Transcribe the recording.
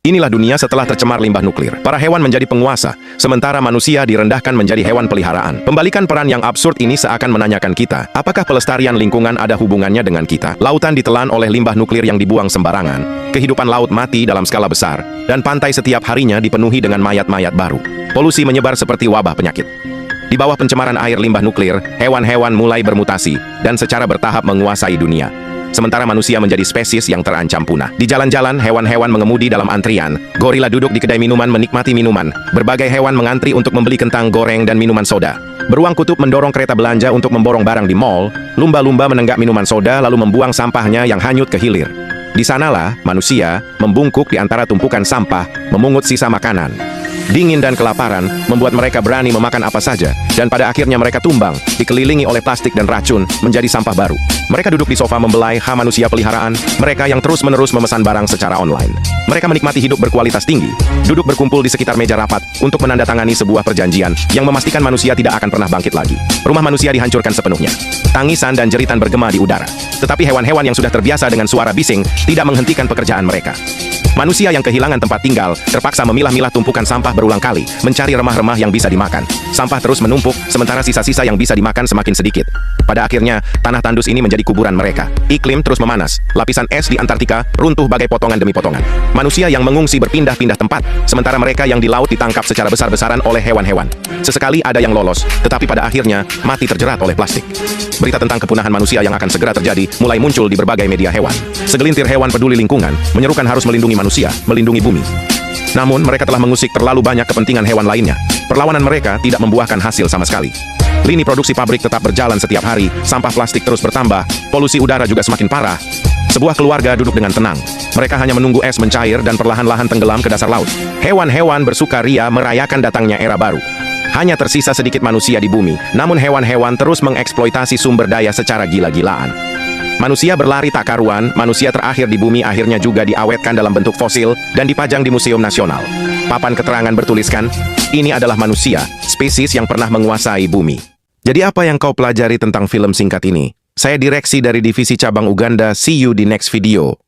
Inilah dunia setelah tercemar limbah nuklir. Para hewan menjadi penguasa, sementara manusia direndahkan menjadi hewan peliharaan. Pembalikan peran yang absurd ini seakan menanyakan kita, apakah pelestarian lingkungan ada hubungannya dengan kita? Lautan ditelan oleh limbah nuklir yang dibuang sembarangan, kehidupan laut mati dalam skala besar, dan pantai setiap harinya dipenuhi dengan mayat-mayat baru. Polusi menyebar seperti wabah penyakit. Di bawah pencemaran air limbah nuklir, hewan-hewan mulai bermutasi dan secara bertahap menguasai dunia. Sementara manusia menjadi spesies yang terancam punah. Di jalan-jalan, hewan-hewan mengemudi dalam antrian. Gorila duduk di kedai minuman menikmati minuman. Berbagai hewan mengantri untuk membeli kentang goreng dan minuman soda. Beruang kutub mendorong kereta belanja untuk memborong barang di mall. Lumba-lumba menenggak minuman soda lalu membuang sampahnya yang hanyut ke hilir. Di sanalah, manusia membungkuk di antara tumpukan sampah, memungut sisa makanan. Dingin dan kelaparan membuat mereka berani memakan apa saja, dan pada akhirnya mereka tumbang, dikelilingi oleh plastik dan racun, menjadi sampah baru. Mereka duduk di sofa membelai manusia peliharaan, mereka yang terus-menerus memesan barang secara online. Mereka menikmati hidup berkualitas tinggi, duduk berkumpul di sekitar meja rapat untuk menandatangani sebuah perjanjian yang memastikan manusia tidak akan pernah bangkit lagi. Rumah manusia dihancurkan sepenuhnya. Tangisan dan jeritan bergema di udara. Tetapi hewan-hewan yang sudah terbiasa dengan suara bising tidak menghentikan pekerjaan mereka. Manusia yang kehilangan tempat tinggal terpaksa memilah-milah tumpukan sampah berulang kali, mencari remah-remah yang bisa dimakan. Sampah terus menumpuk, sementara sisa-sisa yang bisa dimakan semakin sedikit. Pada akhirnya, tanah tandus ini menjadi kuburan mereka. Iklim terus memanas, lapisan es di Antartika runtuh bagai potongan demi potongan. Manusia yang mengungsi berpindah-pindah tempat, sementara mereka yang di laut ditangkap secara besar-besaran oleh hewan-hewan. Sesekali ada yang lolos, tetapi pada akhirnya mati terjerat oleh plastik. Berita tentang kepunahan manusia yang akan segera terjadi mulai muncul di berbagai media hewan. Segelintir hewan peduli lingkungan menyerukan harus melindungi manusia, melindungi bumi. Namun, mereka telah mengusik terlalu banyak kepentingan hewan lainnya. Perlawanan mereka tidak membuahkan hasil sama sekali. Lini produksi pabrik tetap berjalan setiap hari, sampah plastik terus bertambah, polusi udara juga semakin parah. Sebuah keluarga duduk dengan tenang. Mereka hanya menunggu es mencair dan perlahan-lahan tenggelam ke dasar laut. Hewan-hewan bersukaria merayakan datangnya era baru. Hanya tersisa sedikit manusia di bumi, namun hewan-hewan terus mengeksploitasi sumber daya secara gila-gilaan. Manusia berlari tak karuan, manusia terakhir di bumi akhirnya juga diawetkan dalam bentuk fosil dan dipajang di Museum Nasional. Papan keterangan bertuliskan, ini adalah manusia, spesies yang pernah menguasai bumi. Jadi apa yang kau pelajari tentang film singkat ini? Saya direksi dari Divisi Cabang Uganda, see you di next video.